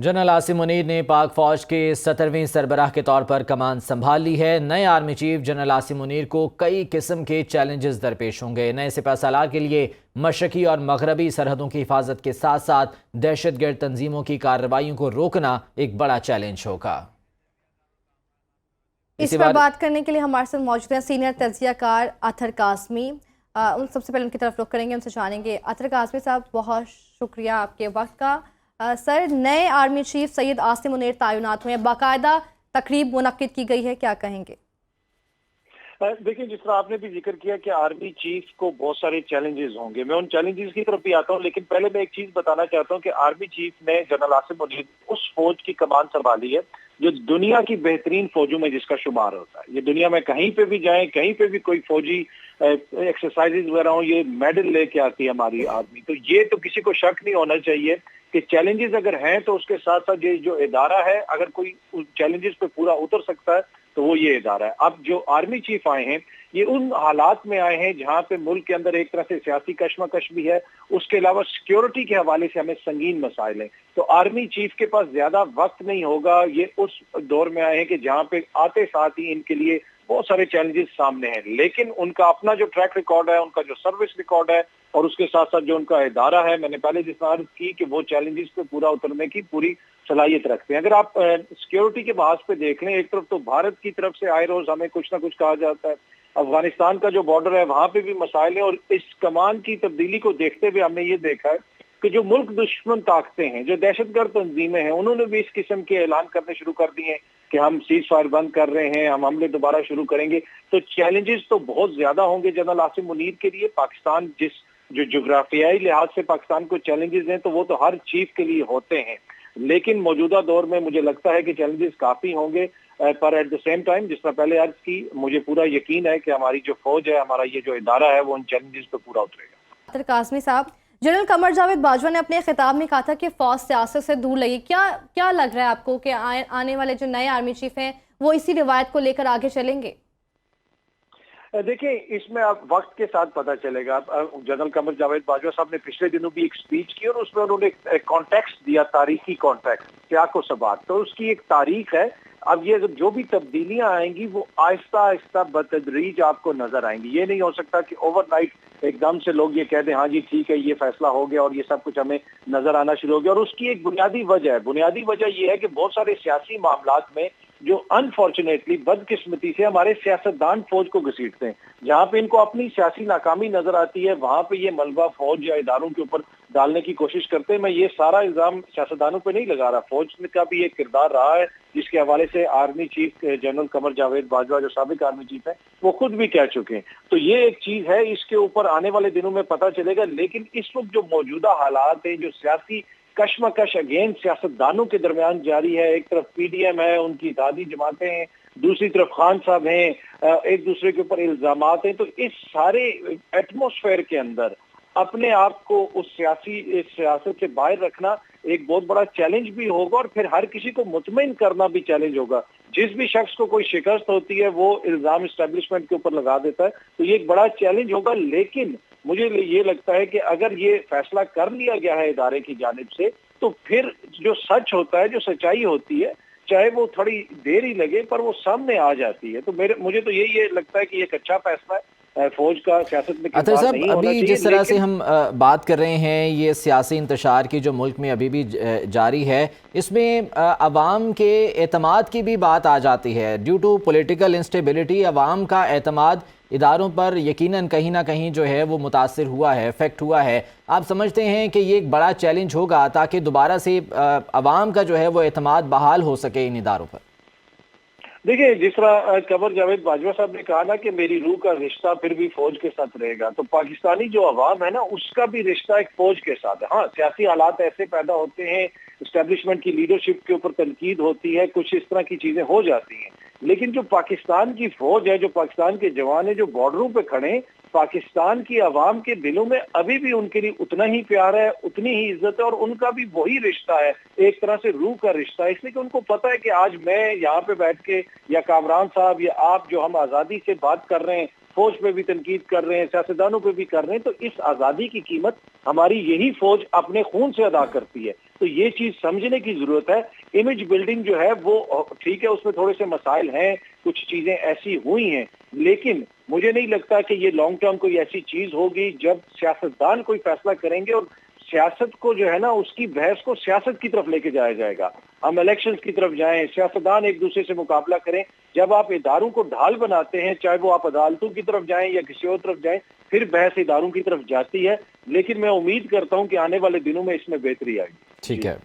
General Asim Munir نے پاک فوج کے 17ویں سربراہ کے طور پر کمان سنبھال لی ہے۔ نئے army chief general Asim Munir کو کئی قسم کے چیلنجز درپیش ہوں گے۔ نئے سپہ سالار کے لیے مشرقی اور مغربی سرحدوں کی حفاظت کے ساتھ ساتھ دہشت گرد تنظیموں کی کارروائیوں کو روکنا ایک بڑا چیلنج ہوگا۔ اس پر بات کرنے کے لیے ہمارے ساتھ موجود ہیں سینئر تجزیہ کار اطہر قاسمی۔ سب سے پہلے ان کی طرف رخ کریں گے، ان سے جانیں گے۔ اطہر قاسمی صاحب، بہت شکریہ آپ کے وقت کا۔ سر، نئے آرمی چیف سید عاصم منیر تعینات ہوئے ہیں، باقاعدہ تقریب منعقد کی گئی ہے، کیا کہیں گے؟ دیکھیں، جس طرح آپ نے بھی ذکر کیا کہ آرمی چیف کو بہت سارے چیلنجز ہوں گے، میں ان چیلنجز کی طرف بھی آتا ہوں، لیکن پہلے میں ایک چیز بتانا چاہتا ہوں کہ آرمی چیف نے جنرل عاصم منیر اس فوج کی کمان سنبھالی ہے جو دنیا کی بہترین فوجوں میں جس کا شمار ہوتا ہے۔ یہ دنیا میں کہیں پہ بھی جائیں، کہیں پہ بھی کوئی فوجی ایکسرسائزز وغیرہ ہوں، یہ میڈل لے کے آتی ہے ہماری آرمی۔ تو یہ تو کسی کو شک نہیں ہونا چاہیے کہ چیلنجز اگر ہیں تو اس کے ساتھ ساتھ یہ جو ادارہ ہے، اگر کوئی چیلنجز پہ پورا اتر سکتا ہے تو وہ یہ ادارہ ہے۔ اب جو آرمی چیف آئے ہیں، یہ ان حالات میں آئے ہیں جہاں پہ ملک کے اندر ایک طرح سے سیاسی کشمکش بھی ہے، اس کے علاوہ سیکیورٹی کے حوالے سے ہمیں سنگین مسائل ہیں۔ تو آرمی چیف کے پاس زیادہ وقت نہیں ہوگا۔ یہ اس دور میں آئے ہیں کہ جہاں پہ آتے ساتھ ہی ان کے لیے بہت سارے چیلنجز سامنے ہیں، لیکن ان کا اپنا جو ٹریک ریکارڈ ہے، ان کا جو سروس ریکارڈ ہے، اور اس کے ساتھ ساتھ جو ان کا ادارہ ہے، میں نے پہلے جس طرح عرض کی کہ وہ چیلنجز پہ پورا اترنے کی پوری صلاحیت رکھتے ہیں۔ اگر آپ سیکیورٹی کے محاذ پہ دیکھ لیں، ایک طرف تو بھارت کی طرف سے آئے روز ہمیں کچھ نہ کچھ کہا جاتا ہے، افغانستان کا جو بارڈر ہے وہاں پہ بھی مسائل ہیں، اور اس کمان کی تبدیلی کو دیکھتے ہوئے ہم نے یہ دیکھا ہے کہ جو ملک دشمن طاقتیں ہیں، جو دہشت گرد تنظیمیں ہیں، انہوں نے بھی اس قسم کے اعلان کرنے شروع کر دیے ہیں کہ ہم سیز فائر بند کر رہے ہیں، ہم حملے دوبارہ شروع کریں گے۔ تو چیلنجز تو بہت زیادہ ہوں گے جنرل عاصم منیر کے لیے۔ پاکستان جو جغرافیائی لحاظ سے پاکستان کو چیلنجز ہیں تو وہ تو ہر چیف کے لیے ہوتے ہیں، لیکن موجودہ دور میں مجھے لگتا ہے کہ چیلنجز کافی ہوں گے، پر ایٹ دا سیم ٹائم جس طرح پہلے عرض کی، مجھے پورا یقین ہے کہ ہماری جو فوج ہے، ہمارا یہ جو ادارہ ہے، وہ ان چیلنجز پہ پورا اترے گا۔ اطہر قاسمی صاحب، جنرل قمر جاوید باجوہ نے اپنے خطاب میں کہا تھا کہ فوج سیاست سے دور لگی، کیا لگ رہا ہے آپ کو کہ آنے والے جو نئے آرمی چیف ہیں وہ اسی روایت کو لے کر آگے چلیں گے؟ دیکھیں، اس میں اب وقت کے ساتھ پتہ چلے گا۔ جنرل قمر جاوید باجوہ صاحب نے پچھلے دنوں بھی ایک سپیچ کی اور اس میں انہوں نے ایک کانٹیکسٹ دیا، تاریخی کانٹیکسٹ، سیاق و سباق، تو اس کی ایک تاریخ ہے۔ اب یہ جو بھی تبدیلیاں آئیں گی وہ آہستہ آہستہ بتدریج آپ کو نظر آئیں گی۔ یہ نہیں ہو سکتا کہ اوور نائٹ ایک دم سے لوگ یہ کہہ دیں ہاں جی ٹھیک ہے یہ فیصلہ ہو گیا اور یہ سب کچھ ہمیں نظر آنا شروع ہو گیا۔ اور اس کی ایک بنیادی وجہ یہ ہے کہ بہت سارے سیاسی معاملات میں جو انفارچونیٹلی بدقسمتی سے ہمارے سیاستدان فوج کو گھسیٹتے ہیں، جہاں پہ ان کو اپنی سیاسی ناکامی نظر آتی ہے وہاں پہ یہ ملبہ فوج یا اداروں کے اوپر ڈالنے کی کوشش کرتے ہیں۔ میں یہ سارا الزام سیاستدانوں پہ نہیں لگا رہا، فوج کا بھی ایک کردار رہا ہے جس کے حوالے سے army chief general Qamar Javed Bajwa جو سابق آرمی چیف ہیں وہ خود بھی کہہ چکے ہیں۔ تو یہ ایک چیز ہے، اس کے اوپر آنے والے دنوں میں پتہ چلے گا، لیکن اس وقت جو موجودہ حالات ہیں، جو سیاسی کشمکش اگین سیاستدانوں کے درمیان جاری ہے، ایک طرف پی ڈی ایم ہے، ان کی اتحادی جماعتیں ہیں، دوسری طرف خان صاحب ہیں، ایک دوسرے کے اوپر الزامات ہیں، تو اس سارے ایٹماسفیئر کے اندر اپنے آپ کو اس سیاست سے باہر رکھنا ایک بہت بڑا چیلنج بھی ہوگا، اور پھر ہر کسی کو مطمئن کرنا بھی چیلنج ہوگا۔ جس بھی شخص کو کوئی شکست ہوتی ہے وہ الزام اسٹیبلشمنٹ کے اوپر لگا دیتا ہے، تو یہ ایک بڑا چیلنج ہوگا۔ لیکن مجھے یہ لگتا ہے کہ اگر یہ فیصلہ کر لیا گیا ہے ادارے کی جانب سے، تو پھر جو سچ ہوتا ہے، جو سچائی ہوتی ہے، چاہے وہ تھوڑی دیر ہی لگے پر وہ سامنے آ جاتی ہے۔ تو مجھے تو یہ لگتا ہے کہ یہ ایک اچھا فیصلہ ہے، فوج کا سیاست میں اطہر صاحب، نہیں ہونا ابھی چاہیے۔ جس طرح سے ہم بات کر رہے ہیں، یہ سیاسی انتشار کی جو ملک میں ابھی بھی جاری ہے، اس میں عوام کے اعتماد کی بھی بات آ جاتی ہے۔ ڈیو ٹو پولیٹیکل انسٹیبلٹی عوام کا اعتماد اداروں پر یقیناً کہیں نہ کہیں جو ہے وہ متاثر ہوا ہے، افیکٹ ہوا ہے۔ آپ سمجھتے ہیں کہ یہ ایک بڑا چیلنج ہوگا تاکہ دوبارہ سے عوام کا جو ہے وہ اعتماد بحال ہو سکے ان اداروں پر؟ دیکھیں، جس طرح قمر جاوید باجوہ صاحب نے کہا نا کہ میری روح کا رشتہ پھر بھی فوج کے ساتھ رہے گا، تو پاکستانی جو عوام ہے نا اس کا بھی رشتہ ایک فوج کے ساتھ ہے۔ ہاں، سیاسی حالات ایسے پیدا ہوتے ہیں، اسٹیبلشمنٹ کی لیڈرشپ کے اوپر تنقید ہوتی ہے، کچھ اس طرح کی چیزیں ہو جاتی ہیں، لیکن جو پاکستان کی فوج ہے، جو پاکستان کے جوان ہیں جو بارڈروں پہ کھڑے ہیں، پاکستان کی عوام کے دلوں میں ابھی بھی ان کے لیے اتنا ہی پیار ہے، اتنی ہی عزت ہے، اور ان کا بھی وہی رشتہ ہے، ایک طرح سے روح کا رشتہ ہے، اس لیے کہ ان کو پتہ ہے کہ آج میں یہاں پہ بیٹھ کے یا کامران صاحب یا آپ جو ہم آزادی سے بات کر رہے ہیں، فوج پہ بھی تنقید کر رہے ہیں، سیاستدانوں پہ بھی کر رہے ہیں، تو اس آزادی کی قیمت ہماری یہی فوج اپنے خون سے ادا کرتی ہے۔ تو یہ چیز سمجھنے کی ضرورت ہے. امیج بلڈنگ جو ہے وہ ٹھیک ہے، اس میں تھوڑے سے مسائل ہیں، کچھ چیزیں ایسی ہوئی ہیں، لیکن مجھے نہیں لگتا کہ یہ لانگ ٹرم کوئی ایسی چیز ہوگی. جب سیاستدان کوئی فیصلہ کریں گے اور سیاست کو جو ہے نا اس کی بحث کو سیاست کی طرف لے کے جایا جائے گا، ہم الیکشنز کی طرف جائیں، سیاستدان ایک دوسرے سے مقابلہ کریں. جب آپ اداروں کو ڈھال بناتے ہیں، چاہے وہ آپ عدالتوں کی طرف جائیں یا کسی اور طرف جائیں، پھر بحث اداروں کی طرف جاتی ہے. لیکن میں امید کرتا ہوں کہ آنے والے دنوں میں اس میں بہتری آئے گی. ٹھیک ہے.